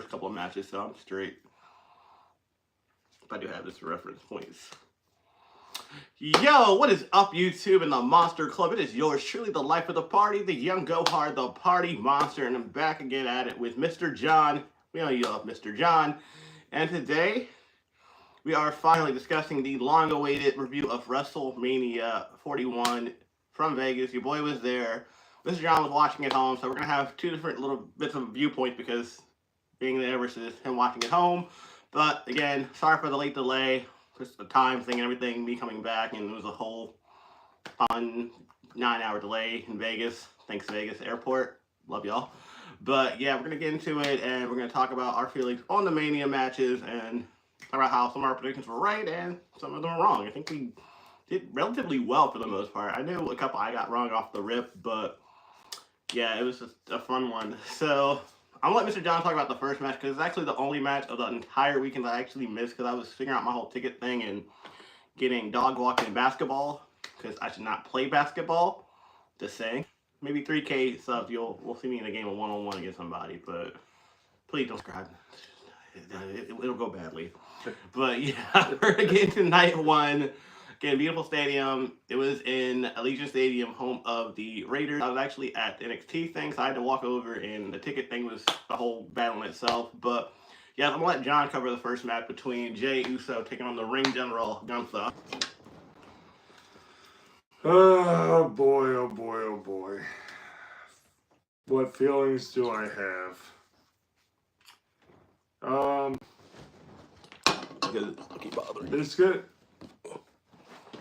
first couple of matches, so I'm straight. I do have this reference points. Yo, what is up, YouTube and the Monster Club? It is yours truly, the life of the party, the young go-hard, the party monster, and I'm back again at it with Mr. John. We know you love Mr. John. And today, we are finally discussing the long-awaited review of WrestleMania 41 from Vegas. Your boy was there. Mr. John was watching at home, so we're going to have two different little bits of viewpoints because being there versus him watching at home. But again, sorry for the late delay. Just the time thing and everything, me coming back, and it was a whole fun 9-hour delay in Vegas. Thanks, Vegas Airport. Love y'all. But yeah, we're going to get into it, and we're going to talk about our feelings on the Mania matches, and talk about how some of our predictions were right, and some of them were wrong. I think we did relatively well for the most part. I knew a couple I got wrong off the rip, but yeah, it was just a fun one. So I'm going to let Mr. John talk about the first match, because it's actually the only match of the entire weekend I actually missed, because I was figuring out my whole ticket thing and getting dog walking in basketball, because I should not play basketball. Just saying. Maybe 3K subs, we'll see me in a game of one-on-one against somebody, but please don't subscribe. It'll go badly. But yeah, we're going to get into night one. Again, beautiful stadium. It was in Allegiant Stadium, home of the Raiders. I was actually at the NXT thing, so I had to walk over, and the ticket thing was the whole battle in itself. But yeah, I'm going to let John cover the first match between Jey Uso taking on the ring general, Gunther. Oh boy, oh boy, oh boy. What feelings do I have? It's good.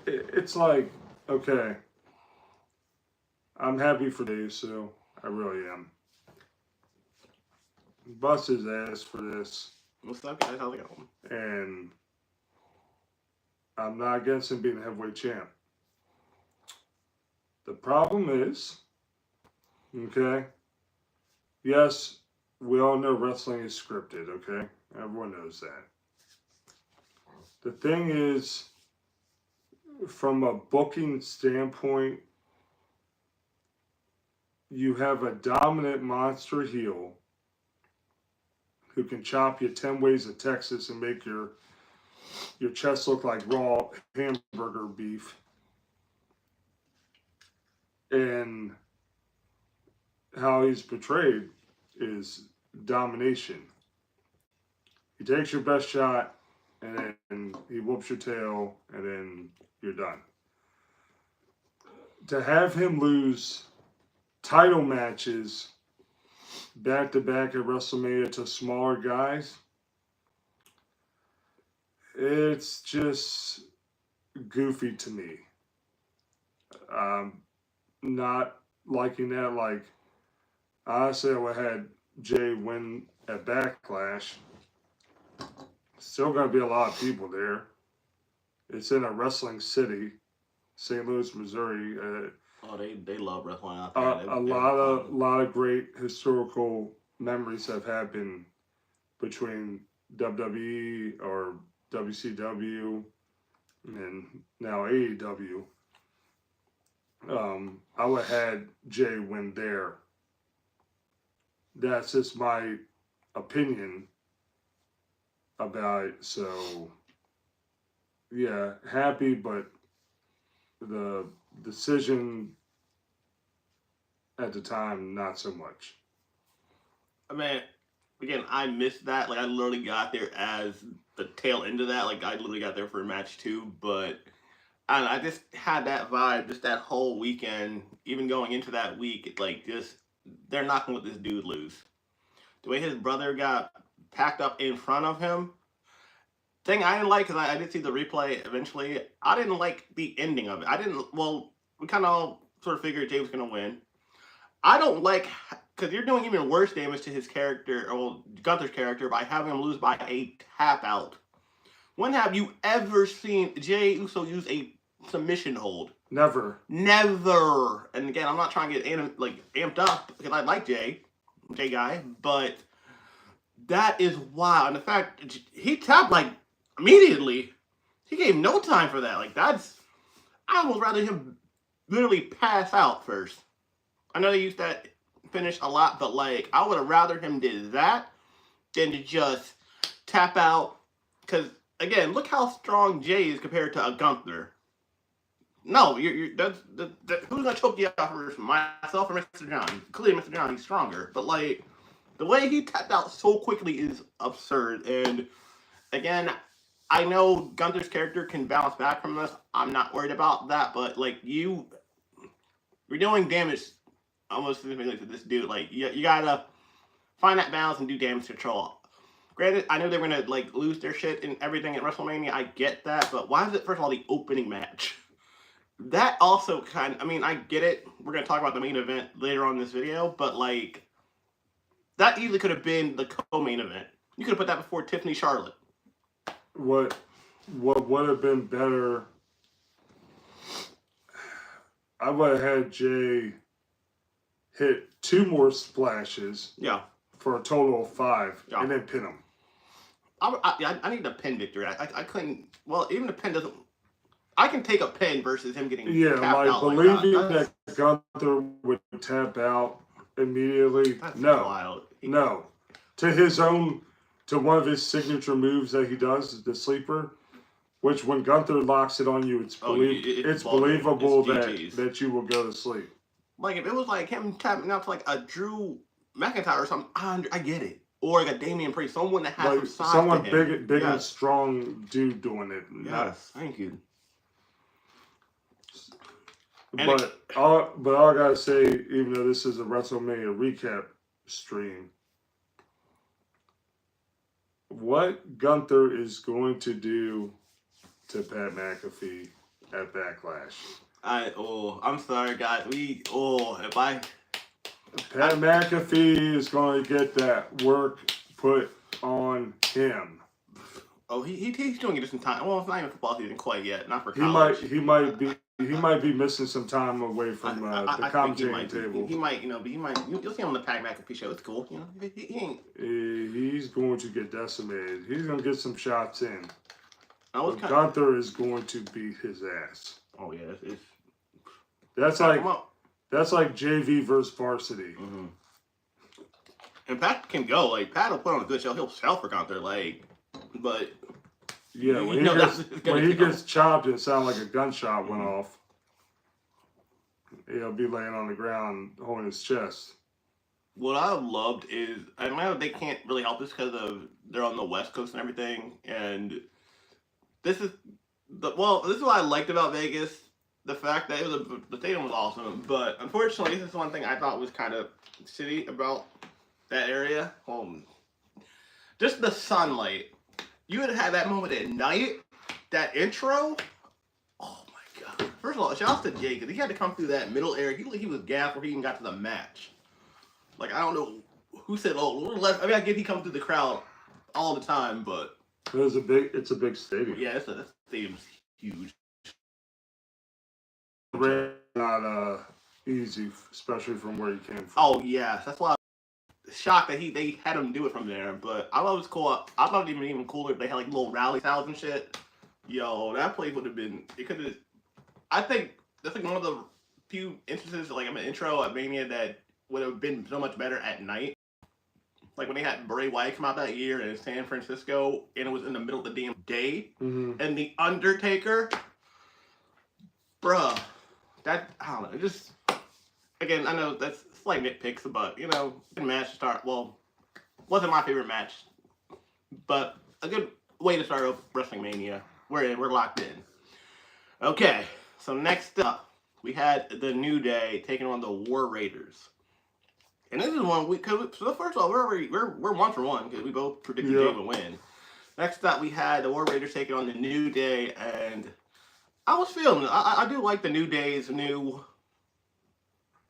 It's like, okay, I'm happy for Jey Uso. I really am. Bust his ass for this. What's up, guys? How's it going? And I'm not against him being a heavyweight champ. The problem is, okay, yes, we all know wrestling is scripted, okay? Everyone knows that. The thing is, from a booking standpoint, you have a dominant monster heel who can chop you 10 ways of Texas and make your chest look like raw hamburger beef. And how he's portrayed is domination. He takes your best shot, and then he whoops your tail, and then you're done. To have him lose title matches back-to-back at WrestleMania to smaller guys, it's just goofy to me. Not liking that. Like, honestly, I would have had Jey win at Backlash. Still going to be a lot of people there. It's in a wrestling city, St. Louis, Missouri. They love wrestling out there. A lot of great historical memories have happened between WWE or WCW and now AEW. I would have had Jey win there. That's just my opinion about it. So, yeah, happy, but the decision at the time, not so much. I mean, again, I missed that. Like, I literally got there as the tail end of that. Like, I literally got there for match 2, but I just had that vibe just that whole weekend, even going into that week, like, just, they're not going to let this dude lose. The way his brother got packed up in front of him, thing I didn't like, because I did see the replay eventually, I didn't like the ending of it. We kind of all sort of figured Jey was going to win. I don't like, because you're doing even worse damage to his character, or Gunther's character, by having him lose by a tap out. When have you ever seen Jey Uso use a submission hold? Never. And again, I'm not trying to get amped up, because I like Jey guy, but that is wild. And the fact he tapped like immediately, he gave no time for that. Like, that's, I almost rather him literally pass out first. I know they use that finish a lot, but like, I would have rather him did that than to just tap out. Because, again, look how strong Jay is compared to a Gunther. No, who's gonna choke you out first? Myself or Mr. John? Clearly, Mr. John, he's stronger. But like the way he tapped out so quickly is absurd. And again, I know Gunther's character can bounce back from this. I'm not worried about that. But like you're doing damage almost significantly to this dude. Like you gotta find that balance and do damage control. Granted, I know they're gonna like lose their shit and everything at WrestleMania. I get that, but why is it first of all the opening match? That also kind of, I mean, I get it. We're going to talk about the main event later on in this video, but like, that easily could have been the co-main event. You could have put that before Tiffany Charlotte. What would have been better, I would have had Jay hit 2 more splashes. Yeah. For a total of 5, yeah. And then pin him. I need a pin victory. I couldn't, well, even the pin doesn't, I can take a pin versus him getting tapped out believing like that Gunther would tap out immediately. That's no, wild. No. To one of his signature moves that he does, the sleeper, which when Gunther locks it on you, it's believable that you will go to sleep. Like if it was like him tapping out to like a Drew McIntyre or something, I get it. Or like a Damian Priest, someone that has some size someone to him. big and strong dude doing it. Yes, thank you. But all I gotta say, even though this is a WrestleMania recap stream, what Gunther is going to do to Pat McAfee at Backlash? I'm sorry, guys. Pat McAfee is going to get that work put on him. Oh, he's doing it just in time. Well, it's not even football season quite yet. Not for college. He might be missing some time away from the commentating table. He might, you'll see him on the Pat McAfee show. It's cool, He ain't. He's going to get decimated. He's going to get some shots in. Gunther is going to beat his ass. Oh yeah, that's like JV versus varsity. Mm-hmm. And Pat can go. Like Pat will put on a good show. He'll sell for Gunther. But yeah, when he gets chopped, it sounds like a gunshot went off. He'll be laying on the ground holding his chest. What I loved is, I know they can't really help this because they're on the West Coast and everything, and this is what I liked about Vegas. The fact that the stadium was awesome, but unfortunately, this is one thing I thought was kind of shitty about that area. Just the sunlight. You would have had that moment at night, that intro. Oh my god! First of all, shout out to Jay because he had to come through that middle area. He was gassed before he even got to the match. Like I don't know who said, I mean, I get he comes through the crowd all the time, but it's a big stadium. Yeah, that stadium's huge. Not easy, especially from where he came from. Oh yeah, that's why I'm shocked that they had him do it from there. But I thought it was cool. I thought it would be even cooler if they had like little rally styles and shit. Yo, that place would have been. It could have. I think that's like one of the few instances, like I'm an intro at Mania, that would have been so much better at night. Like when they had Bray Wyatt come out that year in San Francisco, and it was in the middle of the damn day, and the Undertaker, bruh. That, I don't know, it just, again, I know that's slight nitpicks, but, good match to start, wasn't my favorite match, but a good way to start off WrestleMania. We're locked in. Okay, so next up, we had the New Day taking on the War Raiders. And this is one, so first of all, we're 1 for 1, because we both predicted Jay would win. Next up, we had the War Raiders taking on the New Day, and I was feeling it. I do like the New Day's new,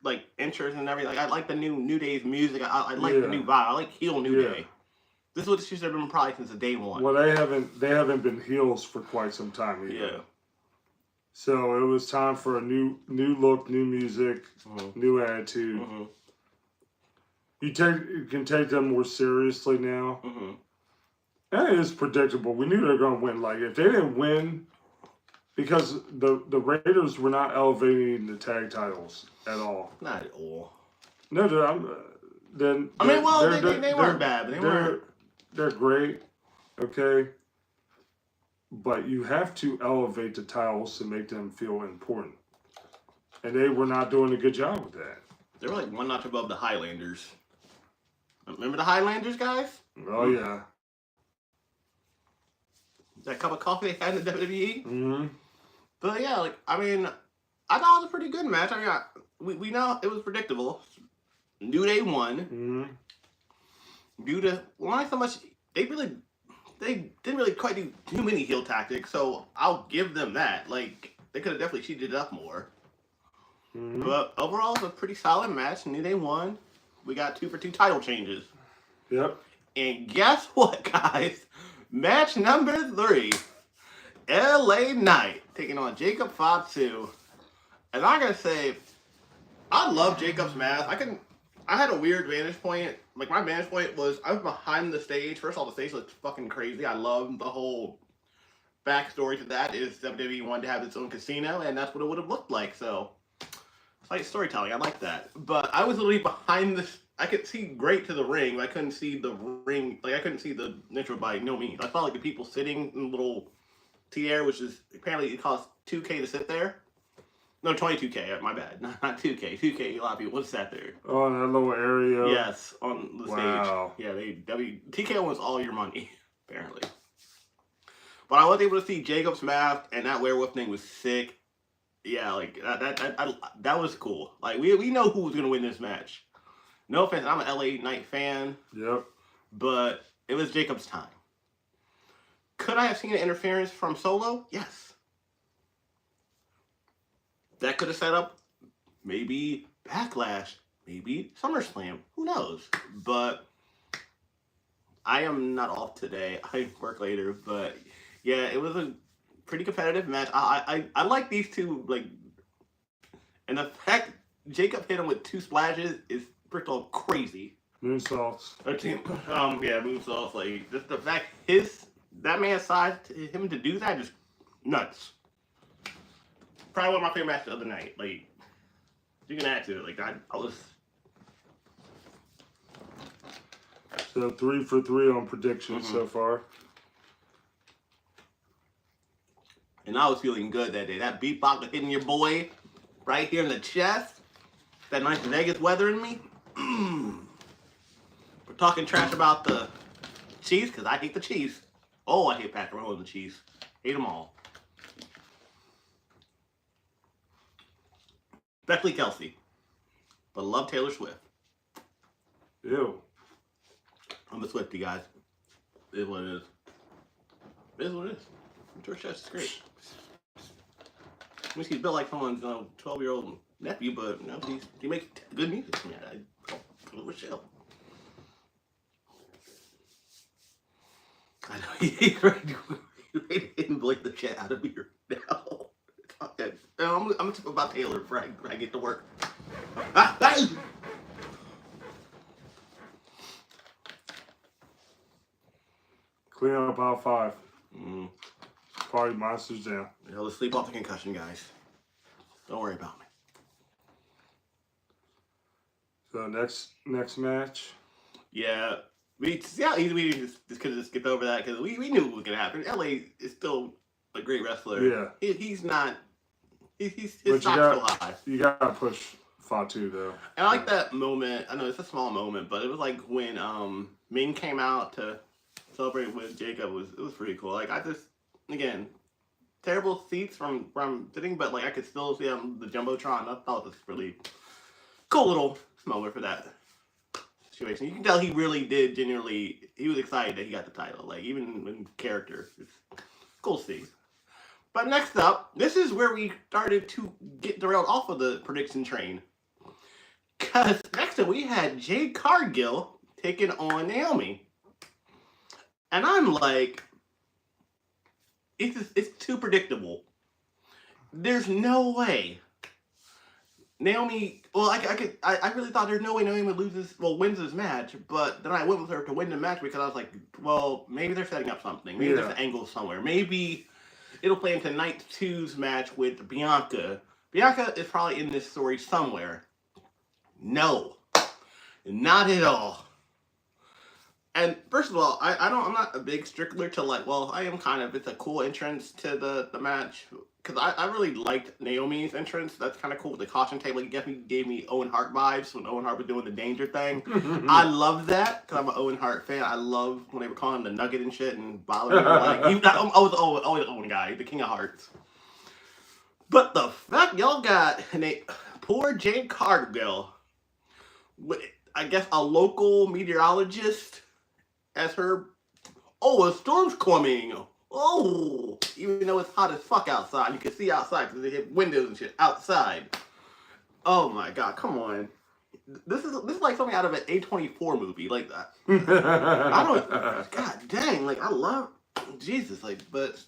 like, intros and everything. Like, I like the New Day's music. I like the new vibe. I like heel New Day. This is what she's been probably since the day one. Well, they haven't been heels for quite some time either. Yeah. So it was time for a new look, new music, new attitude. You can take them more seriously now. And it is predictable. We knew they were going to win. Like, if they didn't win, because the Raiders were not elevating the tag titles at all. Not at all. No, they weren't bad. But they're great, okay? But you have to elevate the titles to make them feel important. And they were not doing a good job with that. They were like one notch above the Highlanders. Remember the Highlanders, guys? Oh, yeah. That cup of coffee they had in the WWE? Mm-hmm. But yeah, like, I mean, I thought it was a pretty good match. I mean, we know it was predictable. New Day won. Mm-hmm. Due to, well, not so much, they didn't really quite do too many heel tactics, so I'll give them that. Like, they could have definitely cheated it up more. Mm-hmm. But overall, it's a pretty solid match. New Day won. We got 2-for-2 title changes. Yep. And guess what, guys? Match number 3. LA Knight taking on Jacob Fatu. And I gotta say, I love Jacob's mask. I had a weird vantage point. Like, my vantage point was, I was behind the stage. First of all, the stage looked fucking crazy. I love the whole backstory to that. Is WWE wanted to have its own casino, and that's what it would have looked like. So, it's like storytelling. I like that. But I was literally behind this. I could see great to the ring, but I couldn't see the ring. Like, I couldn't see the intro by no means. I saw, like, the people sitting in little tier, which is apparently it costs $2K to sit there. No, $22K. My bad. Not 2K. 2K. A lot of people would sat there. Oh, in that little area. Yes, on the Wow. stage. Yeah, TK wants all your money apparently. But I was able to see Jacob's mask, and that werewolf thing was sick. Yeah, like that was cool. Like we know who was gonna win this match. No offense, I'm an LA Knight fan. Yep. But it was Jacob's time. Could I have seen an interference from Solo? Yes. That could have set up maybe Backlash, maybe SummerSlam. Who knows? But I am not off today. I work later. But yeah, it was a pretty competitive match. I like these two, like, and the fact Jacob hit him with 2 splashes is first of all crazy. Moonsaults. Yeah, moonsaults. Like, just the fact that man's size, him to do that is nuts. Probably one of my favorite matches of the night. Like, you can add to it. Like, I was. So 3 for 3 on predictions so far. And I was feeling good that day. That beatbox was hitting your boy right here in the chest. That nice Vegas weather in me. We're talking trash about the Chiefs because I hate the Chiefs. Oh, I hate Patrick Mahomes and the Chiefs. Hate them all. Especially Kelsey. But love Taylor Swift. Ew. I'm a Swiftie, guys. It is what it is. It is what it is. George Chest is great. I mean, he's built like someone's 12-year-old nephew, but he makes good music. Yeah, I chill. I know he's ready to blink the shit out of me now. Okay. I'm gonna talk about Taylor before I get to work. Clean up aisle 5. Party monsters down. Let's sleep off the concussion, guys. Don't worry about me. So next match. Yeah. We just could have skipped over that because we knew it was gonna happen. LA is still a great wrestler. Yeah. He's not. His But stock's still high. You gotta push Fatu though. And I like that moment. I know it's a small moment, but it was like when Ming came out to celebrate with Jacob. It was pretty cool. Like, I just, again, terrible seats from sitting, but like I could still see the jumbotron. I thought this was really cool little moment for that situation. You can tell he really did genuinely. He was excited that he got the title. Like, even in character, it's cool to see. But next up, this is where we started to get derailed off of the prediction train. Because next up we had Jade Cargill taking on Naomi. And I'm like, it's too predictable. There's no way. Naomi, well, I really thought there's no way Naomi wins this match, but then I went with her to win the match because I was like, well, maybe they're setting up something. Maybe there's an angle somewhere. Maybe it'll play into Night 2's match with Bianca. Bianca is probably in this story somewhere. No. Not at all. And first of all, I'm not a big stickler to like. Well, I am kind of. It's a cool entrance to the match because I really liked Naomi's entrance. That's kind of cool. The caution tape like definitely gave me Owen Hart vibes when Owen Hart was doing the danger thing. I love that because I'm an Owen Hart fan. I love when they were calling him the Nugget and shit and bothering him like I was always the Owen guy, the King of Hearts. But the fact y'all got poor Jade Cargill, I guess a local meteorologist as her. Oh, a storm's coming. Oh, even though it's hot as fuck outside, you can see outside because they hit windows and shit outside. Oh my god, come on. This is like something out of an A24 movie, like that. I don't. God dang, like I love Jesus, like, but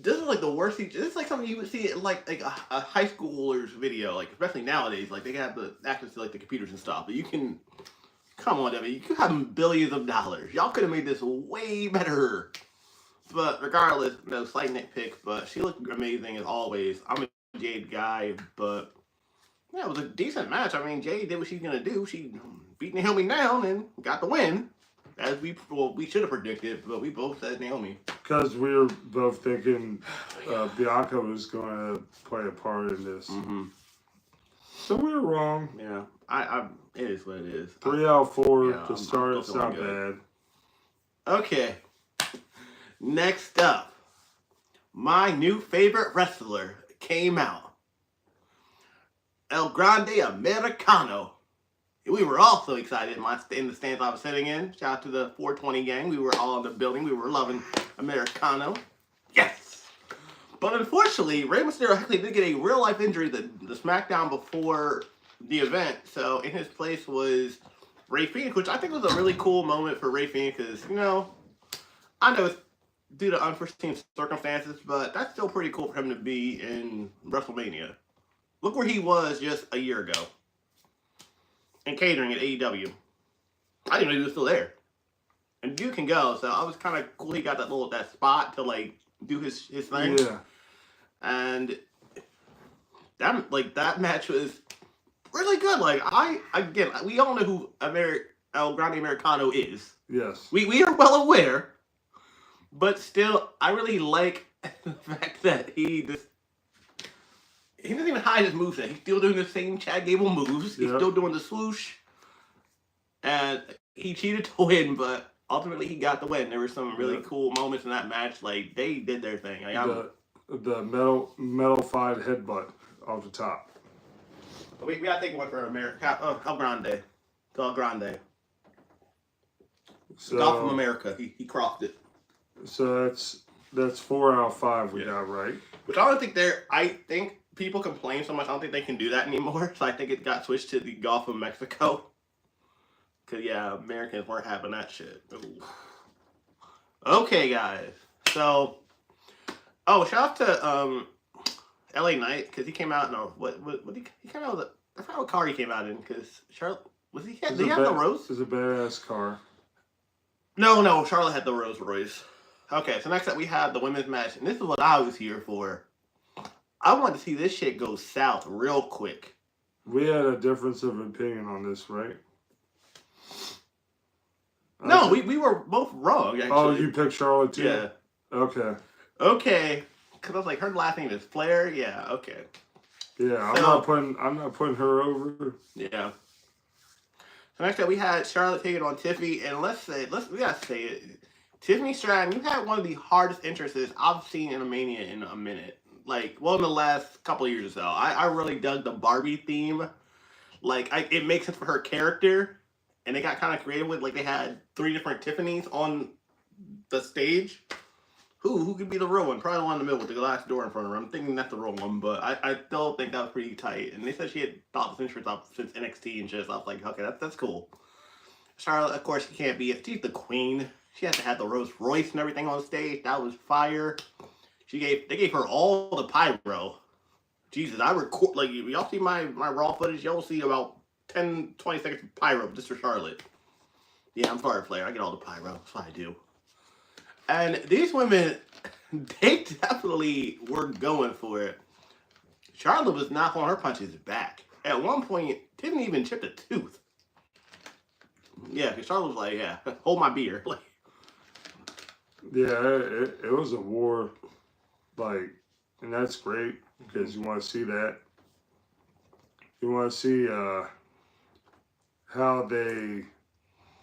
this is like the worst. This is like something you would see in like a high schooler's video, like especially nowadays. Like they have the access to like the computers and stuff, but you can. Come on, Debbie. You could have billions of dollars. Y'all could have made this way better. But regardless, no slight nitpick, but she looked amazing as always. I'm a Jade guy, but yeah, it was a decent match. I mean, Jade did what she's gonna do. She beat Naomi down and got the win. As we should have predicted, but we both said Naomi. Because we were both thinking Bianca was going to play a part in this. Mm-hmm. So we were wrong. Yeah, it is what it is. 3 out of 4 to start. It's not bad. Okay. Next up, my new favorite wrestler came out. El Grande Americano. We were all so excited in the stands I was sitting in. Shout out to the 420 gang. We were all in the building. We were loving Americano. Yes! But unfortunately, Rey Mysterio actually did get a real-life injury the SmackDown before the event. So in his place was Rey Fenix, which I think was a really cool moment for Rey Fenix because, you know, I know it's due to unforeseen circumstances, but that's still pretty cool for him to be in WrestleMania. Look where he was just a year ago. And catering at AEW. I didn't know he was still there. And dude can go, so I was kind of cool he got that spot to like do his thing. Yeah. And that match was really good. Like we all know who El Grande Americano is. Yes. We are well aware. But still, I really like the fact that he doesn't even hide his moveset. He's still doing the same Chad Gable moves. He's still doing the swoosh. And he cheated to win, but ultimately he got the win. There were some really cool moments in that match. Like, they did their thing. Like, the metal-fied headbutt off the top. We gotta take one for America. El Grande. El Grande. So, Golf from America. He crossed it. So that's 4 out of 5 we got right. Which I think people complain so much, I don't think they can do that anymore. So I think it got switched to the Gulf of Mexico. Because, yeah, Americans weren't having that shit. Ooh. Okay, guys. So, shout out to LA Knight, because he came out in he came out with I forgot what car he came out in, because Charlotte, did he have the Rose? It's a badass car. No, Charlotte had the Rolls Royce. Okay, so next up we have the women's match, and this is what I was here for. I want to see this shit go south real quick. We had a difference of opinion on this, right? No, we were both wrong, actually. Oh, you picked Charlotte too? Yeah. Okay. Because I was like, her last name is Flair? Yeah, okay. Yeah, I'm not putting her over. Yeah. So next up we had Charlotte taking on Tiffany, and we gotta say it. Tiffany Stratton, you had one of the hardest entrances I've seen in a Mania in a minute. Like, well, in the last couple of years or so. I really dug the Barbie theme. Like, it makes sense for her character. And they got kind of creative with, like, they had 3 different Tiffany's on the stage. Who could be the real one? Probably the one in the middle with the glass door in front of her. I'm thinking that's the real one, but I still think that was pretty tight. And they said she had thought this entrance up since NXT and shit. So I was like, okay, that's cool. Charlotte, of course, she's the queen. She has to have the Rolls Royce and everything on stage. That was fire. They gave her all the pyro. Jesus, I record, like, y'all see my raw footage, y'all see about 10, 20 seconds of pyro just for Charlotte. Yeah, I'm sorry, Flair. I get all the pyro. That's what I do. And these women, they definitely were going for it. Charlotte was not on her punches back. At one point, didn't even chip a tooth. Yeah, because Charlotte was like, yeah, hold my beer. Like, Yeah, it was a war, like, and that's great because you want to see that. You want to see how they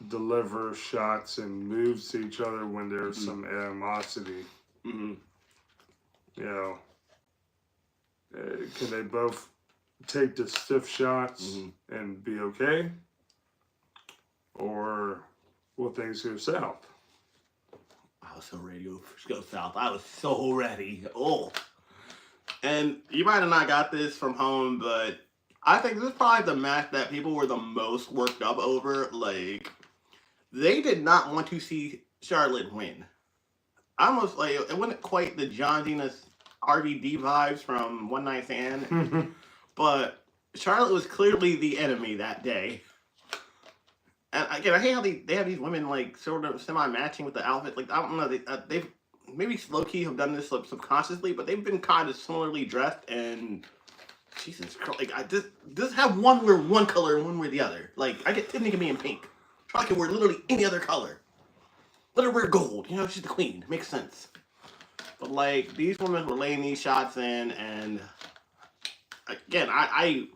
deliver shots and moves to each other when there's some animosity. mm-hmm. You know, can they both take the stiff shots and be okay, or will things go south? I was so ready to go south. I was so ready. Oh. And you might have not got this from home, but I think this is probably the match that people were the most worked up over. Like, they did not want to see Charlotte win. Almost like it wasn't quite the John Cena's RVD vibes from One Night Stand, but Charlotte was clearly the enemy that day. And again, I hate how they have these women like sort of semi-matching with the outfit. Like I don't know, they've maybe low key have done this subconsciously, but they've been kind of similarly dressed. And Jesus Christ, like I just have one wear one color and one wear the other. Like I get Tiffany can be in pink. Charlotte can wear literally any other color. Let her wear gold. You know, she's the queen. It makes sense. But like these women were laying these shots in, and again, I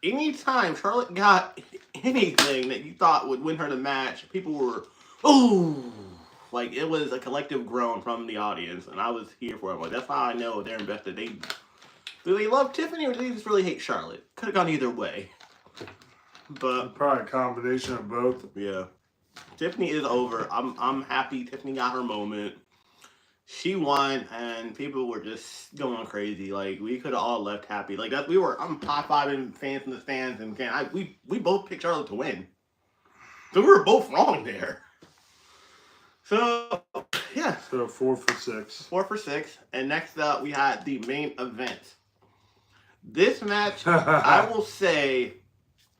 anytime Charlotte got anything that you thought would win her the match, people were, ooh, like it was a collective groan from the audience, and I was here for it. Like that's how I know they're invested. Do they love Tiffany or do they just really hate Charlotte? Could have gone either way. But probably a combination of both. Yeah, Tiffany is over. I'm happy Tiffany got her moment. She won, and people were just going crazy. Like we could have all left happy. Like that, I'm high fiving fans in the stands, and we both picked Charlotte to win. So we were both wrong there. So yeah. So 4 for 6. 4 for 6, and next up we had the main event. This match, I will say,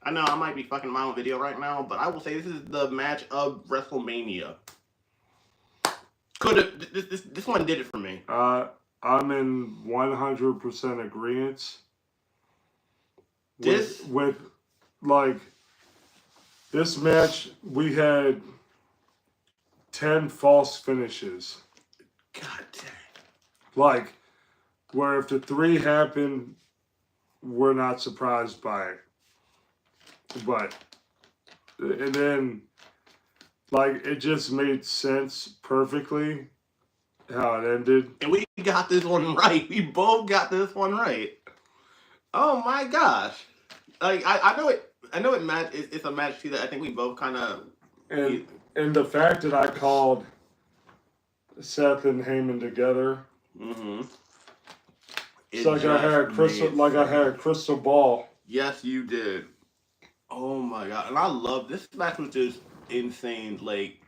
I know I might be fucking my own video right now, but I will say this is the match of WrestleMania. This one did it for me. I'm in 100% agreement. With like this match, we had 10 false finishes. God dang. Like where if the 3 happened, we're not surprised by it. But and then like it just made sense perfectly how it ended. And we got this one right. We both got this one right. Oh my gosh. Like I know it match it's a match too that I think we both kind of and the fact that I called Seth and Heyman together. Mm-hmm. It's like I had a crystal ball. Yes, you did. Oh my god. And I love this match was just insane. Like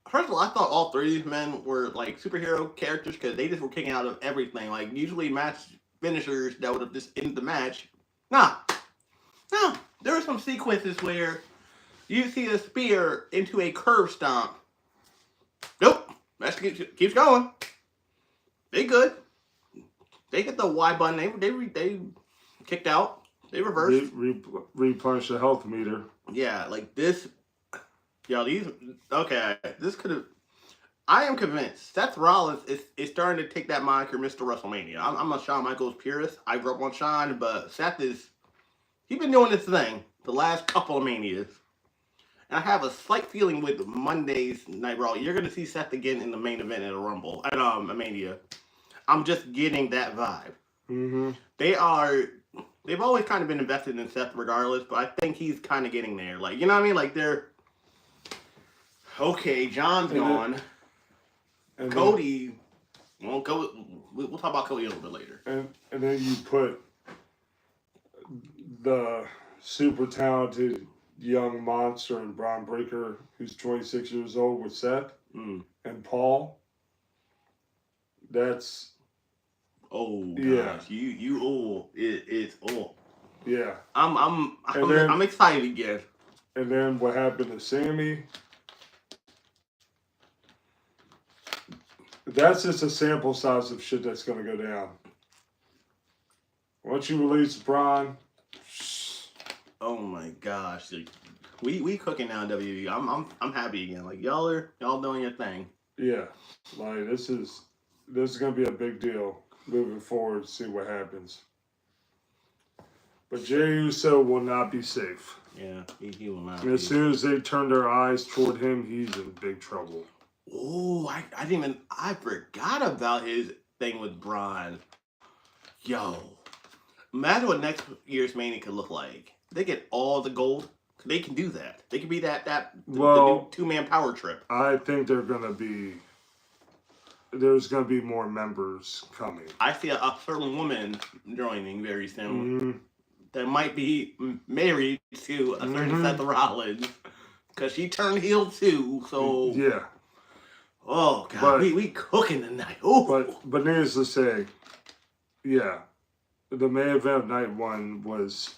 first of all, I thought all 3 of these men were like superhero characters because they just were kicking out of everything. Like usually match finishers that would have just ended the match. Nah. There were some sequences where you see a spear into a curve stomp. Nope. Match keeps going. They good. They hit the Y button. They kicked out. They reversed. Replenish the health meter. Yeah, like this. Yo, this could have. I am convinced Seth Rollins is starting to take that moniker, Mr. WrestleMania. I'm a Shawn Michaels purist. I grew up on Shawn, but Seth he's been doing this thing the last couple of Manias. And I have a slight feeling with Monday's Night Raw, you're going to see Seth again in the main event at a Rumble, at a Mania. I'm just getting that vibe. Mm-hmm. They've always kind of been invested in Seth regardless, but I think he's kind of getting there. Like, you know what I mean? Like, okay, John's gone. And Cody, we'll talk about Cody a little bit later. And then you put the super talented young monster and Braun Breaker, who's 26 years old, with Seth and Paul. That's gosh, it's yeah. I'm excited again. And then what happened to Sammy? That's just a sample size of shit that's gonna go down. Once you release Braun. Oh my gosh. Like, We cooking now in WWE. I'm happy again. Like y'all doing your thing. Yeah, like this is gonna be a big deal moving forward. See what happens. But Jey Uso will not be safe. Yeah, he will not. And as soon as they turn their eyes toward him, he's in big trouble. Oh, I didn't even. I forgot about his thing with Braun. Yo, imagine what next year's Mania could look like. They get all the gold. They can do that. They can be the new 2-man power trip. I think there's gonna be more members coming. I see a certain woman joining very soon that might be married to a certain Seth Rollins because she turned heel too. So yeah. Oh God, we cooking tonight. Oh, but needless to say, yeah, the main event of night one was.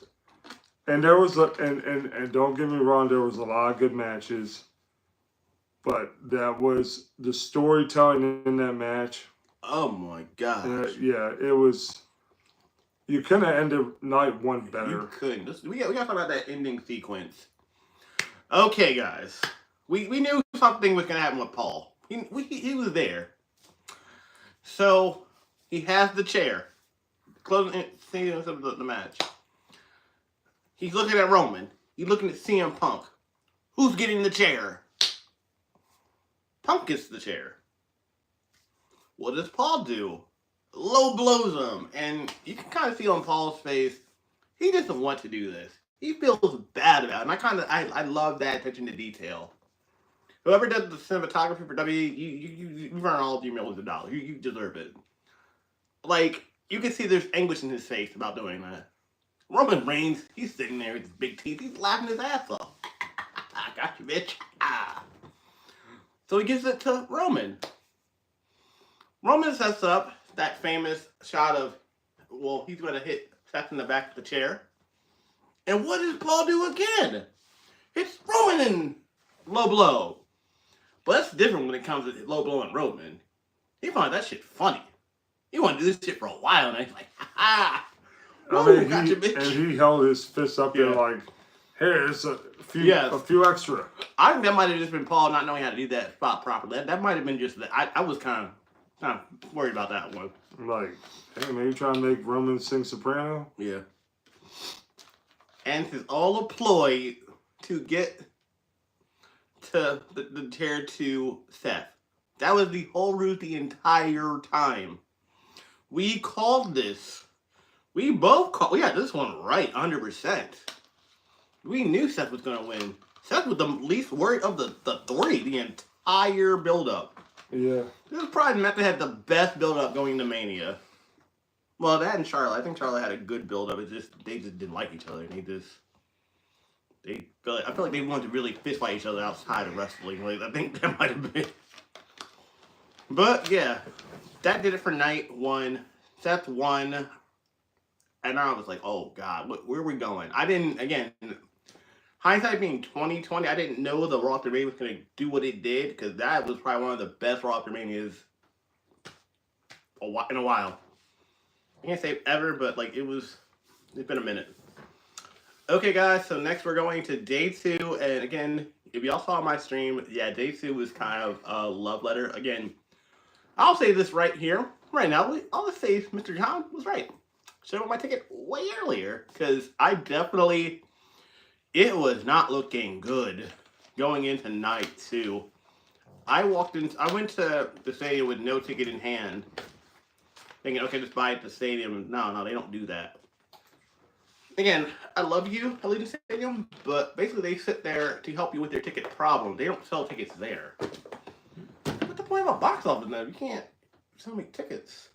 And there was and don't get me wrong, there was a lot of good matches, but that was the storytelling in that match. Oh my gosh! Yeah, it was. You couldn't have ended night one better. You couldn't. We got to talk about that ending sequence. Okay, guys, we knew something was gonna happen with Paul. He was there. So he has the chair. Closing scenes of the match. He's looking at Roman. He's looking at CM Punk. Who's getting the chair? Punk gets the chair. What does Paul do? Low blows him. And you can kind of see on Paul's face, he doesn't want to do this. He feels bad about it. And I love that attention to detail. Whoever does the cinematography for WWE, you earn all of your millions of dollars. You deserve it. Like, you can see there's anguish in his face about doing that. Roman Reigns, he's sitting there with his big teeth. He's laughing his ass off. I got you, bitch. So he gives it to Roman. Roman sets up that famous shot of, well, he's going to hit Seth in the back of the chair. And what does Paul do again? It's Roman in low blow. But that's different when it comes to low blow and Roman. He found that shit funny. He wanted to do this shit for a while, and he's like, ha. Gotcha, bitch. And he held his fist up there like, here's a few extra. I think that might have just been Paul not knowing how to do that spot properly. That might have been just that. I was kind of worried about that one. Like, hey man, you trying to make Roman sing soprano? Yeah. And it's all a ploy to get to the chair to Seth. That was the whole route the entire time. We called this. We both called. We got this one right, 100%. We knew Seth was going to win. Seth was the least worried of the three the entire build-up. Yeah. This was probably meant to have the best build-up going to Mania. Well, that and Charlotte. I think Charlotte had a good build-up. They just didn't like each other. I feel like they wanted to really fist fight each other outside of wrestling. Like, I think that might have been. But yeah, that did it for night one. Seth won. And I was like, oh God, where are we going? I didn't, again, hindsight being 2020, I didn't know the Raw After Mania was going to do what it did, because that was probably one of the best Raw After Manias in a while. I can't say ever, but like it's been a minute. Okay guys, so next we're going to day 2, and again, if y'all saw my stream, yeah, day 2 was kind of a love letter. Again, I'll say this right here, right now, I'll just say Mr. John was right. Should have bought my ticket way earlier, because it was not looking good going into night 2. I went to the stadium with no ticket in hand, thinking, okay, just buy it at the stadium. No, they don't do that. Again, I love you, Allegiant Stadium, but basically they sit there to help you with your ticket problem. They don't sell tickets there. What's the point of a box office then? You can't sell me tickets.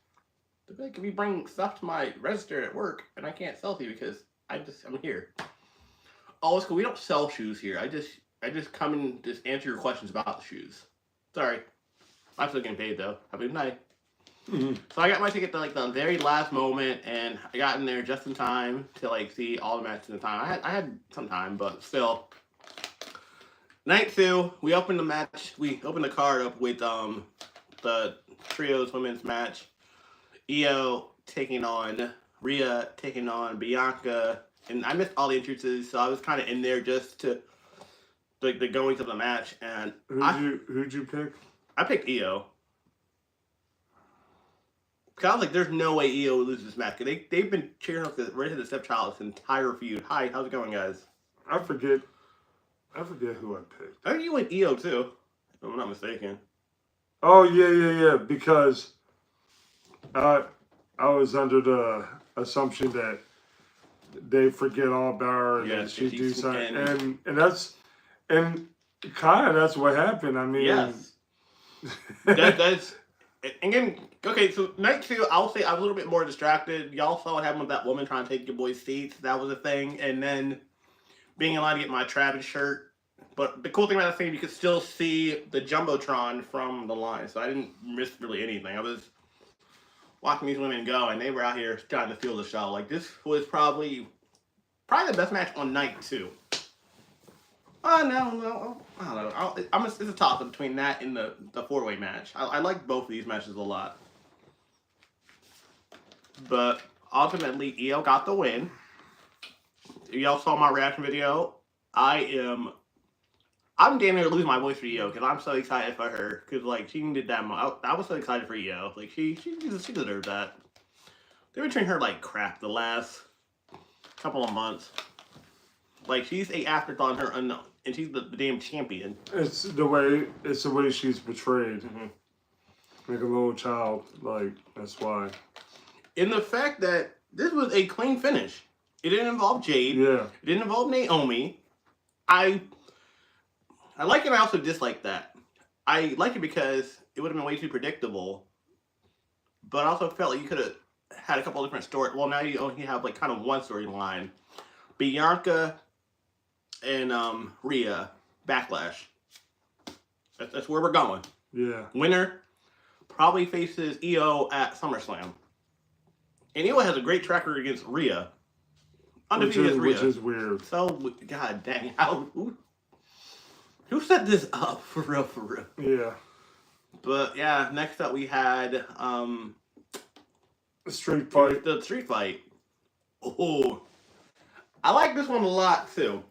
Like if you bring stuff to my register at work and I can't sell to you because I'm here. Oh, it's cool. We don't sell shoes here. I just come and just answer your questions about the shoes. Sorry. I'm still getting paid though. Have a good night. Mm-hmm. So I got my ticket to like the very last moment, and I got in there just in time to like see all the matches in the time. I had some time, but still. Night 2, we opened the match. We opened the card up with the trios women's match. Io taking on Rhea, taking on Bianca, and I missed all the entrances, so I was kind of in there just to the going to the match, and Who'd you pick? I picked Io. Cause I was like, there's no way Io would lose this match. They've been cheering up the Redheaded Stepchild this entire feud. Hi, how's it going, guys? I forget who I picked. I think you went Io too, if I'm not mistaken. Oh yeah. Because I was under the assumption that they forget all about her and that she do something, and that's kind of that's what happened. I mean, yes, that's. And again, okay, so night 2, I'll say I was a little bit more distracted. Y'all saw what happened with that woman trying to take your boy's seats. That was a thing. And then being in line to get my Travis shirt. But the cool thing about that thing, you could still see the Jumbotron from the line. So I didn't miss really anything. I was watching these women go, and they were out here trying to feel the show. Like, this was probably the best match on night 2. No. I don't know. It's a toss-up between that and the 4-way match. I like both of these matches a lot. But ultimately, Io got the win. Y'all saw my reaction video. I'm damn near losing my voice for Io because I'm so excited for her. Because, like, she did that much. I was so excited for Io. Like, she deserved that. They've been treating her like crap the last couple of months. Like, she's a afterthought in her unknown. And she's the damn champion. It's the way she's portrayed. Mm-hmm. Like a little child. Like, that's why. And the fact that this was a clean finish. It didn't involve Jade. Yeah. It didn't involve Naomi. I like it, and I also dislike that. I like it because it would have been way too predictable. But I also felt like you could have had a couple of different stories. Well, now you only have, like, kind of one storyline. Bianca and Rhea Backlash. That's where we're going. Yeah. Winner probably faces Io at SummerSlam. And Io has a great track record against Rhea. Undefeated against Rhea. Which is weird. So, god dang. Who set this up for real? Yeah. But yeah, next up we had Street fight. The street fight. Oh. I like this one a lot too.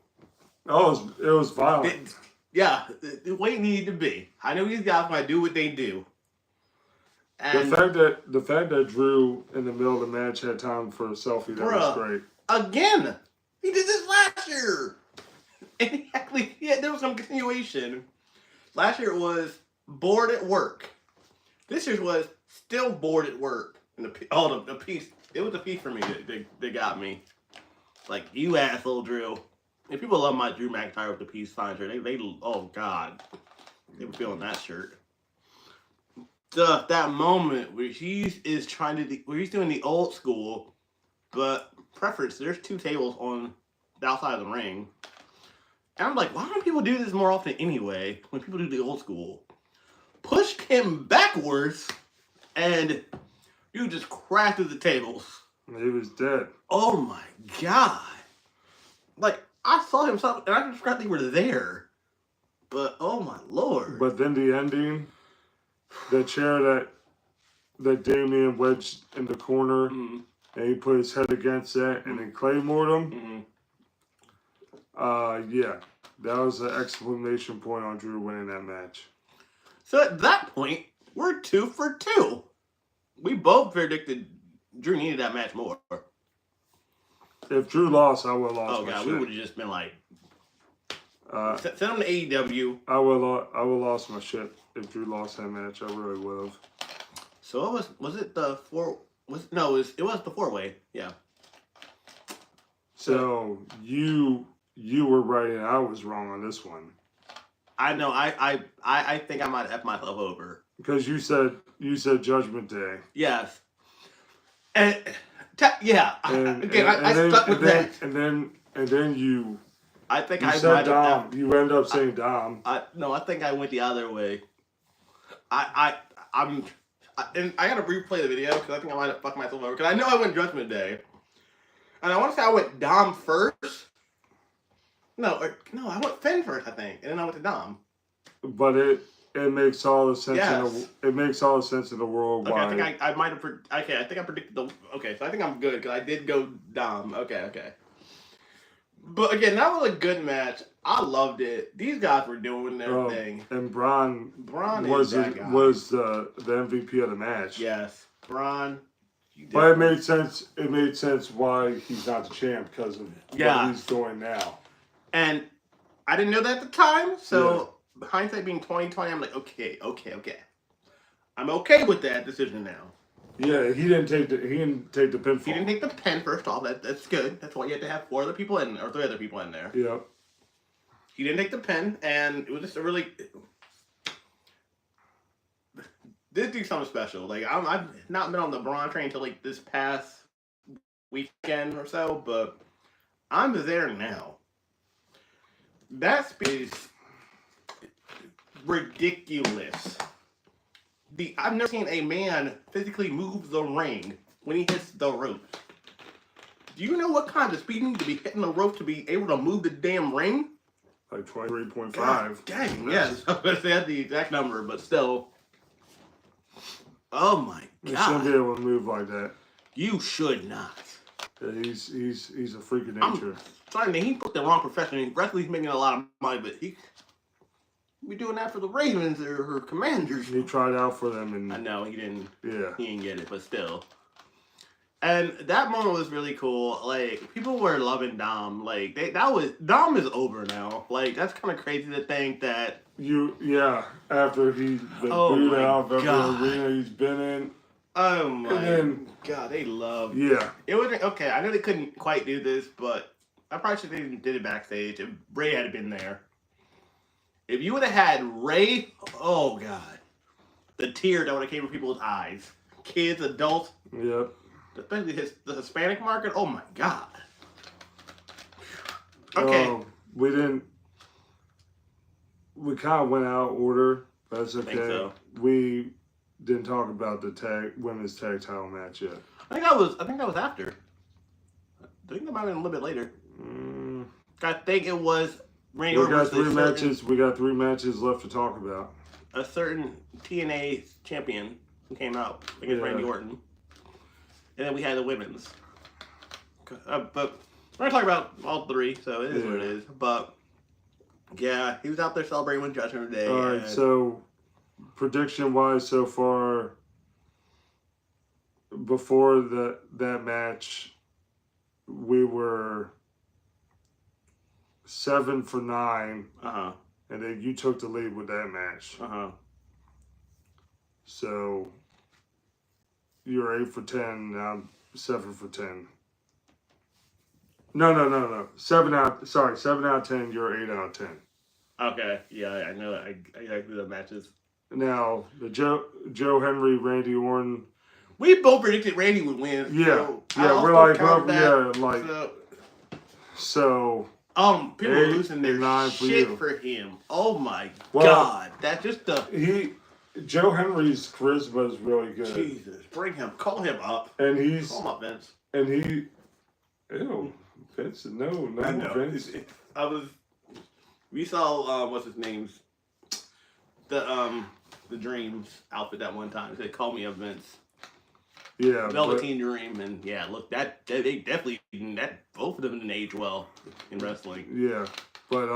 Oh, it was violent. The way it needed to be. I know these guys might do what they do. And the fact that Drew in the middle of the match had time for a selfie, that was great. Again, he did this last year, and there was some continuation. Last year it was bored at work. This year was still bored at work. And the piece, it was a piece for me that got me. Like, you asshole, Drew. And people love my Drew McIntyre with the peace sign shirt. They oh god, they were feeling that shirt. That moment where he's doing the old school, but preference. There's 2 tables on the outside of the ring, and I'm like, why don't people do this more often anyway? When people do the old school, push him backwards, and you just crash through the tables. He was dead. Oh my god! Like, I saw him and I just forgot they were there. But oh my lord! But then the ending, the chair that Damien wedged in the corner, and he put his head against that, and then Claymored him. Yeah, that was an exclamation point on Drew winning that match. So at that point, we're 2 for 2. We both predicted Drew needed that match more. If Drew lost, I would have lost. Oh god, we would have just been like, send him to AEW. I would have lost my shit if Drew lost that match. I really would have. So was it the 4? It was the 4-way. Yeah. So you were right and I was wrong on this one. I know. I think I might have F myself over because you said Judgment Day. Yes. And yeah. I stuck with that. And then you. I think you I said might Dom. have. You end up saying Dom. I think I went the other way. And I gotta replay the video because I think I might have fucked myself over because I know I went Judgment Day, and I want to say I went Dom first. No, I went Finn first, I think, and then I went to Dom. But it makes all the sense. Yes. It makes all the sense in the world. Okay, why. I think I might have. Okay, I think I predicted the. Okay, so I think I'm good because I did go Dom. Okay. But again, that was a good match. I loved it. These guys were doing their thing. And Braun is that guy. was the MVP of the match. Yes, Braun. But it made sense. It made sense why he's not the champ because of what he's doing now. And I didn't know that at the time, so hindsight being 2020, I'm like, okay. I'm okay with that decision now. Yeah, he didn't take the pinfall. He didn't take the pin first off. That's good. That's why you had to have 4 other people in, or 3 other people in there. Yep. He didn't take the pin, and it was just a really. This dude's something special. Like I've not been on the Braun train until like this past weekend or so, but I'm there now. That speed is ridiculous. I've never seen a man physically move the ring when he hits the rope. Do you know what kind of speed you need to be hitting the rope to be able to move the damn ring? Like 23.5. Dang, yes. I was going to say that's the exact number, but still. Oh my God. You shouldn't be able to move like that. You should not. Yeah, he's a freak of nature. He put the wrong profession. Wrestling's making a lot of money, but he be doing that for the Ravens or Commanders. He tried out for them, and I know he didn't. Yeah, he didn't get it, but still. And that moment was really cool. Like people were loving Dom. Like Dom is over now. Like that's kind of crazy to think that. After he's been booed out of every arena he's been in. Oh my God, they love. Yeah. It was okay. I know they couldn't quite do this, but I probably should have did it backstage if Ray had been there. If you would have had Ray, oh God, the tear that would have came from people's eyes, kids, adults. Yep. Especially the Hispanic market. Oh my God. Okay. We kind of went out of order, but that's okay. I think so. We didn't talk about the women's tag title match yet. I think that was after. I think that might have been a little bit later. I think it was Randy Orton. We got 3 matches left to talk about. A certain TNA champion who came out against Randy Orton. And then we had the women's. But we're going to talk about all 3, so it is what it is. But, yeah, he was out there celebrating with Judgment Day. All right, so prediction-wise so far, before that match, we were 7 for 9. Uh-huh. And then you took the lead with that match. Uh-huh. So you're 8 for 10, now I'm 7 for 10. No. 7 out of 10, you're 8 out of 10. Okay, yeah, I know. I do the matches. Now, the Joe Henry, Randy Orton. We both predicted Randy would win. Yeah, so we're like, people were losing their shit for him. Oh my God, that's just Joe Henry's charisma is really good. Jesus, call him up. And call him up, Vince. And Vince, no, Vince. We saw what's his name's the Dreams outfit that one time. It said, "Call me up, Vince." Yeah, Velveteen Dream, and look, they definitely both of them didn't age well in wrestling. Yeah, but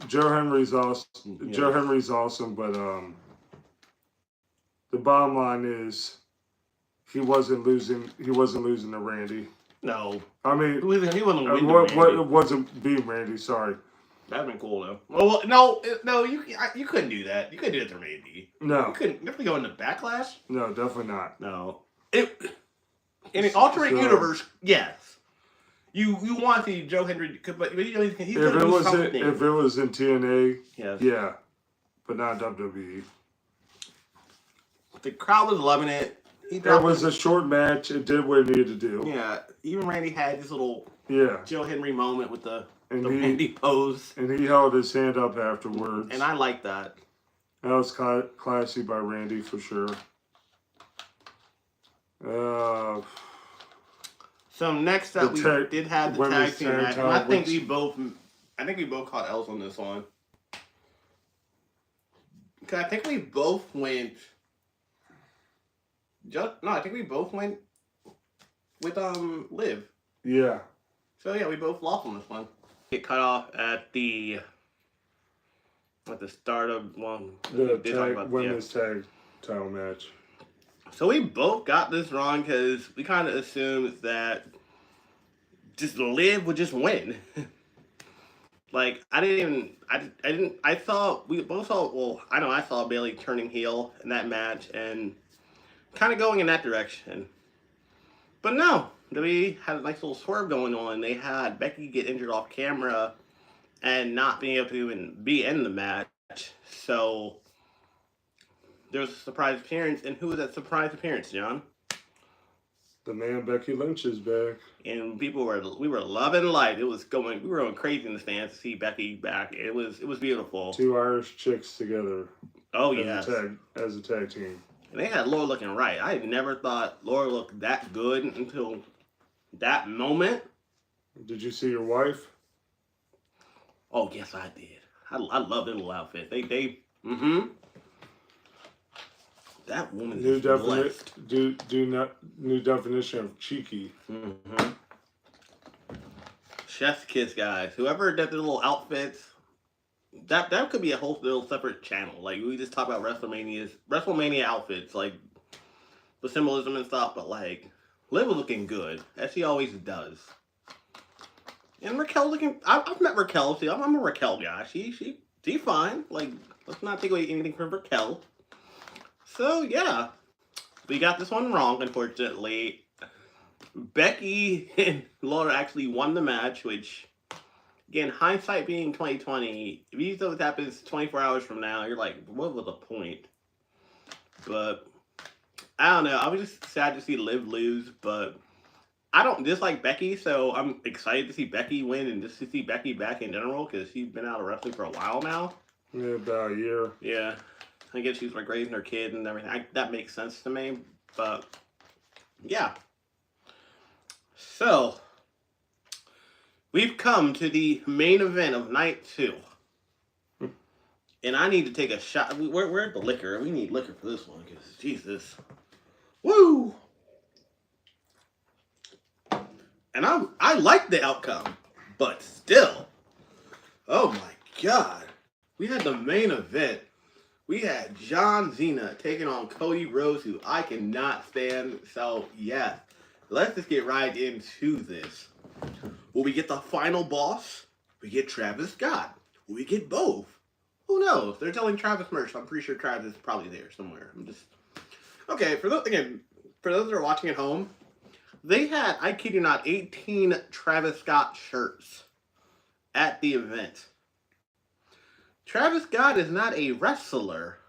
Joe Henry's awesome. Yeah. Joe Henry's awesome, but the bottom line is he wasn't losing to Randy. No, I mean he wasn't winning. It wasn't beating Randy. Sorry. That'd been cool though. Well, no, you couldn't do that. You couldn't do it to Randy. No, you couldn't. Definitely go into Backlash. No, definitely not. No, in an alternate universe, yes. You want to see Joe Henry, but he's gonna do something. If it was in TNA, yes. Yeah, but not WWE. The crowd was loving it. It was a short match. It did what it needed to do. Yeah, even Randy had this little Joe Henry moment with the Randy pose. And he held his hand up afterwards. And I like that. That was classy by Randy for sure. So next up, we did have the tag team match. And I think we both caught L's on this one. Because I think we both went... I think we both went with Liv. Yeah. So yeah, we both lost on this one. Get cut off at the start of the women's tag title match. So we both got this wrong because we kind of assumed that just Liv would just win. Like I thought we both saw. Well, I know I saw Bayley turning heel in that match and kind of going in that direction. But no, we had a nice little swerve going on. They had Becky get injured off camera and not being able to even be in the match. So there was a surprise appearance. And who was that surprise appearance, John? The man Becky Lynch is back. And we were loving life. We were going crazy in the stands to see Becky back. It was beautiful. 2 Irish chicks together. Oh yeah, as a tag team. And they had Laura looking right. I never thought Laura looked that good until that moment. Did you see your wife? Oh yes, I did. I love their little outfit. That woman new is blessed. New definition of cheeky. Mm-hmm. Chef's kiss, guys. Whoever did the little outfits, that could be a whole little separate channel. Like we just talk about WrestleMania outfits, like the symbolism and stuff. But like, Liv was looking good, as she always does. And Raquel looking. I've met Raquel. See, I'm a Raquel guy. She's fine. Like, let's not take away anything from Raquel. So yeah, we got this one wrong, unfortunately. Becky and Laura actually won the match, which, again, hindsight being 2020, if you know what happens 24 hours from now, you're like, what was the point? But I don't know. I was just sad to see Liv lose, but I don't dislike Becky, so I'm excited to see Becky win and just to see Becky back in general because she's been out of wrestling for a while now. Yeah, about a year. Yeah. I guess she's like raising her kid and everything. That makes sense to me, but yeah. So we've come to the main event of night 2, and I need to take a shot. We're at the liquor. We need liquor for this one because Jesus, woo! And I like the outcome, but still, oh my God, we had the main event. We had John Cena taking on Cody Rhodes, who I cannot stand. So, yes, let's just get right into this. Will we get the final boss? We get Travis Scott. Will we get both? Who knows? They're telling Travis merch. So I'm pretty sure Travis is probably there somewhere. Okay, for those that are watching at home, they had, I kid you not, 18 Travis Scott shirts at the event. Travis Scott is not a wrestler.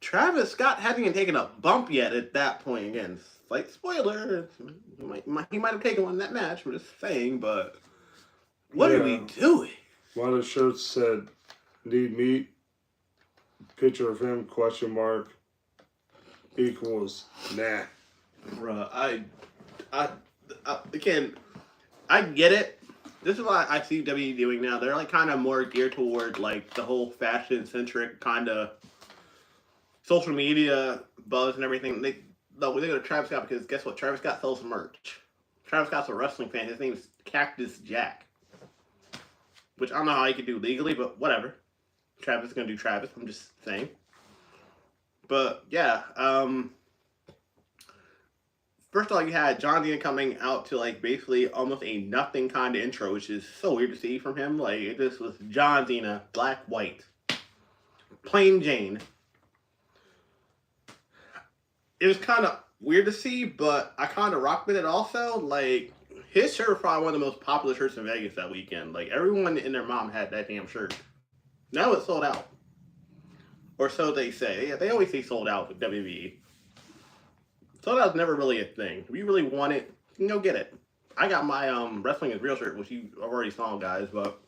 Travis Scott hasn't even taken a bump yet at that point. Again, slight spoiler. He might have taken one in that match. I'm just saying, but what are we doing? One of the shirts said, "Need meat." Picture of him, question mark, equals, nah. Bruh, again, I get it. This is what I see WWE doing now. They're like kind of more geared toward like the whole fashion-centric kind of social media buzz and everything. They go to Travis Scott because guess what? Travis Scott sells merch. Travis Scott's a wrestling fan. His name is Cactus Jack. Which I don't know how he could do legally, but whatever. Travis is going to do Travis. I'm just saying. But yeah, first of all, you had John Cena coming out to like basically almost a nothing kind of intro, which is so weird to see from him. Like it just was John Cena, black, white, plain Jane. It was kind of weird to see, but I kind of rocked with it also. Like his shirt was probably one of the most popular shirts in Vegas that weekend. Like everyone and their mom had that damn shirt. Now it's sold out, or so they say. Yeah, they always say sold out with WWE. Sold out's never really a thing. If you really want it, you can go get it. I got my Wrestling is Real shirt, which you already saw, guys, but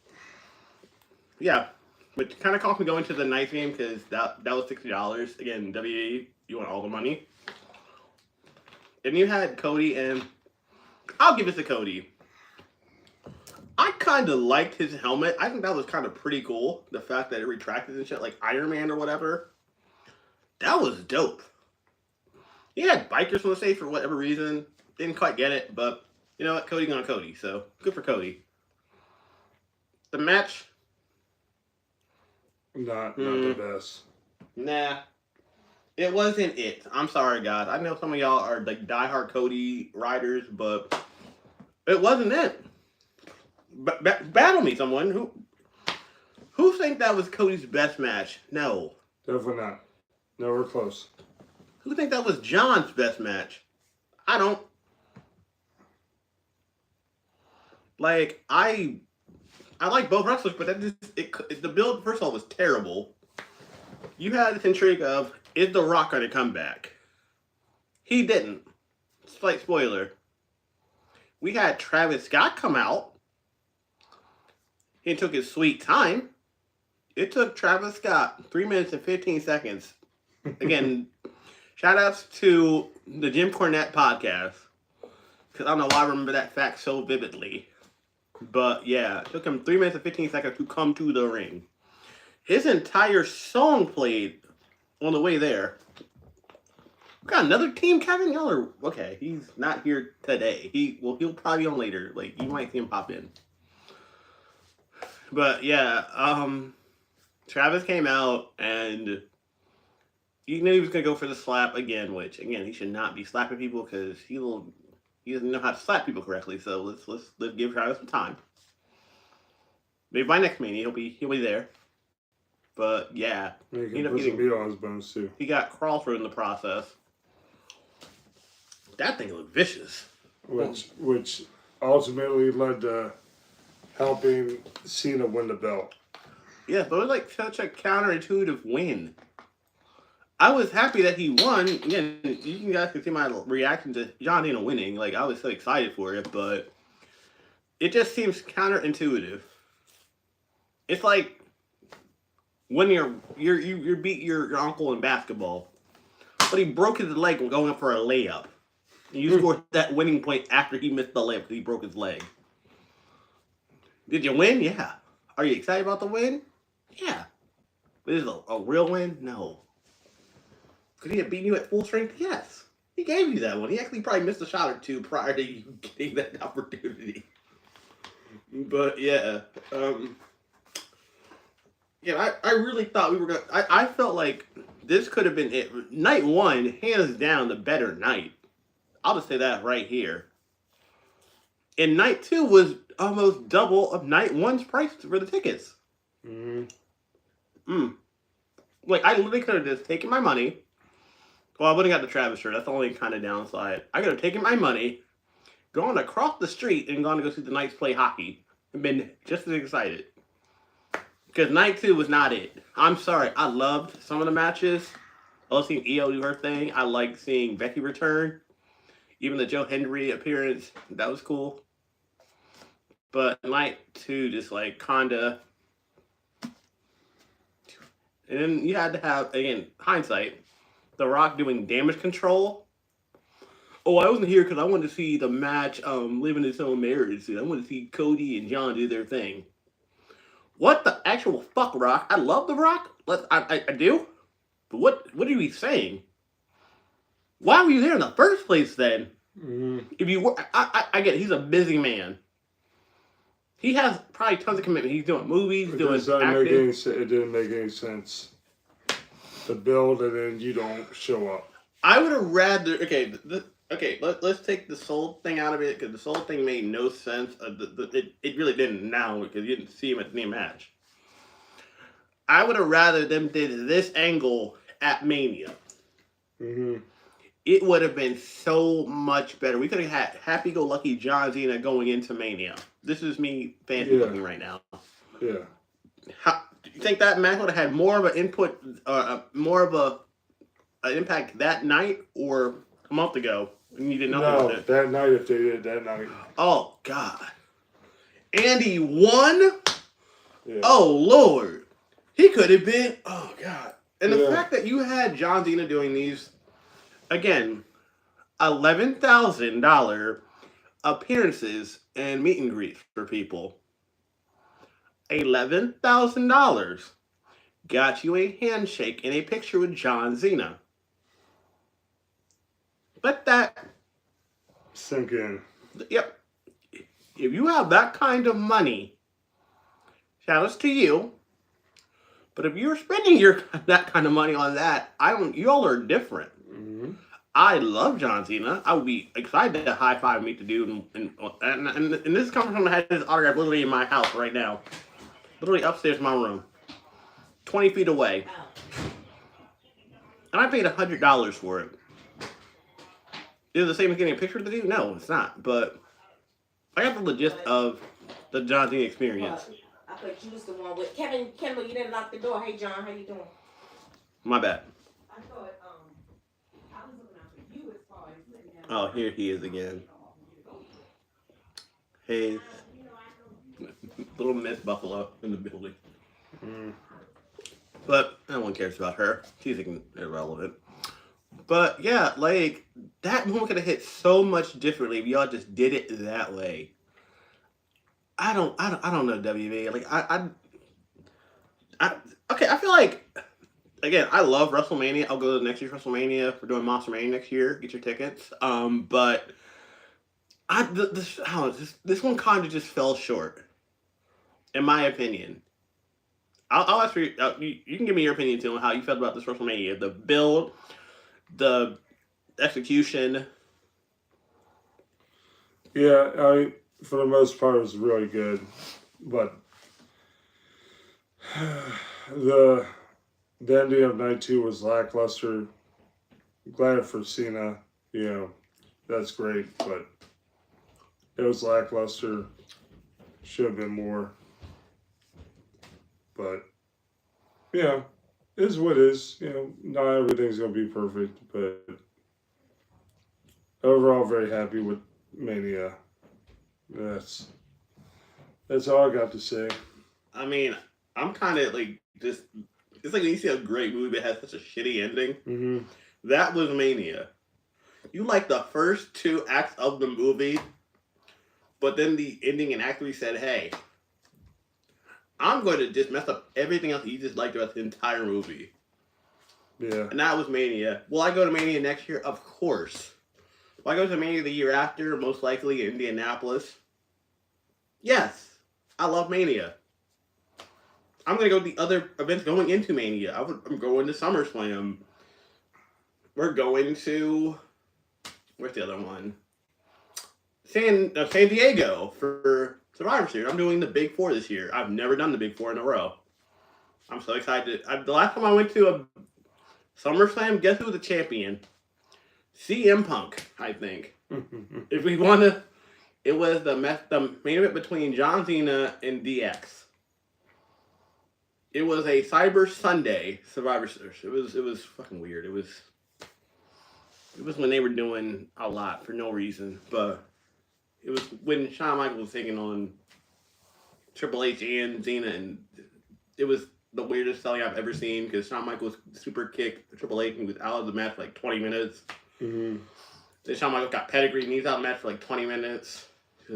yeah. Which kind of cost me going to the night game because that was $60. Again, WWE, you want all the money. And you had Cody, and I'll give it to Cody. I kind of liked his helmet. I think that was kind of pretty cool. The fact that it retracted and shit, like Iron Man or whatever. That was dope. He had bikers on the stage for whatever reason. Didn't quite get it, but You know what? Cody gonna Cody, so good for Cody. The match, Not the best. nah, it wasn't it. I'm sorry, guys. I know some of y'all are like diehard Cody riders, but it wasn't it. Battle me, someone who think that was Cody's best match? No. Definitely not. Nowhere close. Who think that was John's best match? I don't. Like I like both wrestlers, but that just the build first of all was terrible. You had this intrigue of, is The Rock going to come back? He didn't. Slight spoiler. We had Travis Scott come out. He took his sweet time. It took Travis Scott 3 minutes and 15 seconds. Again, shout outs to the Jim Cornette podcast. Because I don't know why I remember that fact so vividly. But yeah, it took him 3 minutes and 15 seconds to come to the ring. His entire song played on the way there. We got another team, Kevin. Y'all are okay. He's not here today. He'll probably be on later. Like you might see him pop in. But yeah, Travis came out and you knew he was gonna go for the slap again. Which again, he should not be slapping people because he doesn't know how to slap people correctly. So let's give Travis some time. Maybe by next Mania he'll be there. But yeah, he can put some meat on his bones too. He got crawl through in the process. That thing looked vicious. Which ultimately led to helping Cena win the belt. Yeah, but it was like such a counterintuitive win. I was happy that he won. Again, you guys can see my reaction to John Cena winning. Like I was so excited for it, but it just seems counterintuitive. It's like when you beat your uncle in basketball, but he broke his leg when going up for a layup. And you scored that winning point after he missed the layup because he broke his leg. Did you win? Yeah. Are you excited about the win? Yeah. But is it a real win? No. Could he have beaten you at full strength? Yes. He gave you that one. He actually probably missed a shot or two prior to you getting that opportunity. But yeah. Yeah, I really thought we were going to... I felt like this could have been it. Night one, hands down, the better night. I'll just say that right here. And night two was almost double of night one's price for the tickets. Like, I literally could have just taken my money. Well, I wouldn't have got the Travis shirt. That's the only kind of downside. I could have taken my money, gone across the street, and gone to go see the Knights play hockey. And been just as excited. Because night two was not it. I'm sorry. I loved some of the matches. I love seeing Io do her thing. I like seeing Becky return. Even the Joe Hendry appearance. That was cool. But night two just like kinda... And then you had to have, again, hindsight, The Rock doing damage control. Oh, I wasn't here because I wanted to see the match living its own marriage. I wanted to see Cody and John do their thing. What the actual fuck, Rock? I love The Rock. I do. But what are you saying? Why were you there in the first place then? If you were, I get it. He's a busy man. He has probably tons of commitment. He's doing movies, doing acting. It didn't make any sense to build and then you don't show up. I would have rather... Okay, let's take the Soul thing out of it because the Soul thing made no sense. It really didn't now because you didn't see him at the main match. I would have rather them did this angle at Mania. It would have been so much better. We could have had happy-go-lucky John Cena going into Mania. This is me fancy looking right now. Yeah. Do you think that match would have had more of an input, more of an impact that night or a month ago? And you didn't know about it. That night if they did that night. Oh God. Andy won? Yeah. Oh Lord. He could have been, oh God. And the fact that you had John Cena doing these, again, $11,000 appearances and meet and greets for people. $11,000 got you a handshake and a picture with John Cena. Let that sink in. Yep. If you have that kind of money, shout outs to you. But if you're spending that kind of money on that, I don't. Y'all are different. Mm-hmm. I love John Cena. I would be excited to high five meet the dude, and this comes from I had his autograph literally in my house right now, literally upstairs in my room, 20 feet away, and I paid $100 for it. Is it the same as getting a picture of the dude? No, it's not. But I got the gist of the John Cena experience. I thought you was the one with Kevin Kendall. You didn't lock the door. Hey, John, how you doing? My bad. I thought I was looking out for you as far as letting him. Oh, here he is again. Hey, little Miss Buffalo in the building. Mm. But no one cares about her. She's irrelevant. But yeah, like that moment could have hit so much differently if y'all just did it that way. I don't know WB. Like okay. I feel like again, I love WrestleMania. I'll go to next year's WrestleMania. We're doing Monster Mania next year. Get your tickets. But this one kind of just fell short, in my opinion. I'll ask for you. You can give me your opinion too on how you felt about this WrestleMania. The build, the execution. Yeah, for the most part, it was really good, but the ending of night 2 was lackluster. Glad for Cena, that's great, but it was lackluster. Should have been more, but it is what it is. Not everything's gonna be perfect, but overall, very happy with Mania. That's all I got to say. I mean, I'm kind of like just. It's like when you see a great movie that has such a shitty ending. Mm-hmm. That was Mania. You like the first 2 acts of the movie, but then the ending and act 3 said, "Hey, I'm going to just mess up everything else that you just liked about the entire movie." Yeah. And that was Mania. Will I go to Mania next year? Of course. Will I go to Mania the year after? Most likely in Indianapolis. Yes. I love Mania. I'm going to go to the other events going into Mania. I'm going to SummerSlam. We're going to... Where's the other one? San Diego for Survivor Series. I'm doing the Big 4 this year. I've never done the Big 4 in a row. I'm so excited. The last time I went to a SummerSlam, guess who was the champion? CM Punk, I think. If we want to... It was the main event between John Cena and DX. It was a Cyber Sunday Survivor Series. It was fucking weird. It was when they were doing a lot for no reason, but it was when Shawn Michaels was taking on Triple H and Cena, and it was the weirdest selling I've ever seen because Shawn Michaels super kicked Triple H and was out of the match for like 20 minutes. Mm-hmm. Then Shawn Michaels got pedigree and he's out of the match for like 20 minutes. It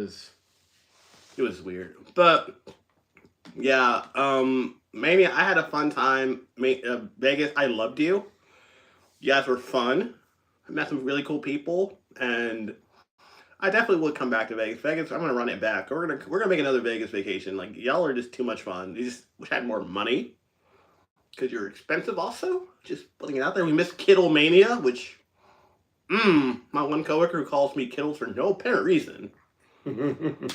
was weird, but yeah, Mania, I had a fun time. Vegas, I loved you. You guys were fun. I met some really cool people, and I definitely would come back to Vegas. Vegas, I'm gonna run it back. We're gonna make another Vegas vacation. Like y'all are just too much fun. You just wish I had more money because you're expensive. Also, just putting it out there. We missed Kittle Mania, which, my one coworker who calls me Kittles for no apparent reason. We could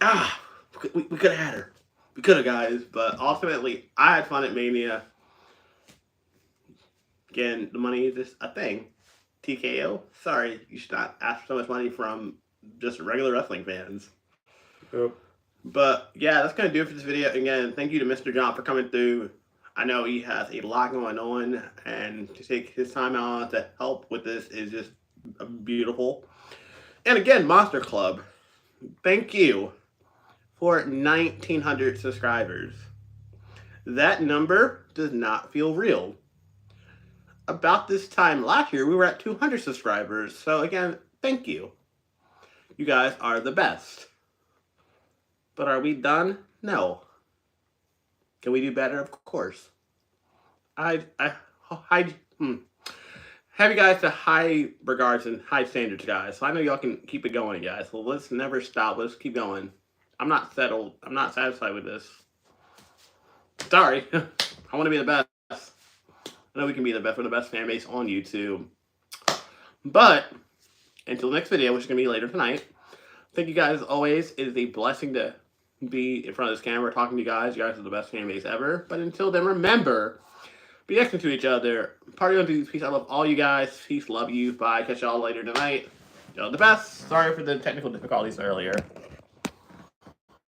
have had her. We could have, guys, but ultimately, I had fun at Mania. Again, the money is just a thing. TKO, sorry, you should not ask for so much money from just regular wrestling fans. Yep. But yeah, that's going to do it for this video. Again, thank you to Mr. John for coming through. I know he has a lot going on, and to take his time out to help with this is just beautiful. And again, Monster Club, thank you for 1,900 subscribers. That number does not feel real. About this time last year, we were at 200 subscribers. So again, thank you. You guys are the best. But are we done? No. Can we do better? Of course. have you guys to high regards and high standards, guys. So I know y'all can keep it going, guys. So let's never stop. Let's keep going. I'm not settled. I'm not satisfied with this. Sorry. I want to be the best. I know we can be the best. We're the best fan base on YouTube. But until the next video, which is going to be later tonight, thank you guys as always. It is a blessing to be in front of this camera talking to you guys. You guys are the best fan base ever. But until then, remember, be excellent to each other. Party on dudes. Peace. I love all you guys. Peace. Love you. Bye. Catch y'all later tonight. Y'all the best. Sorry for the technical difficulties earlier.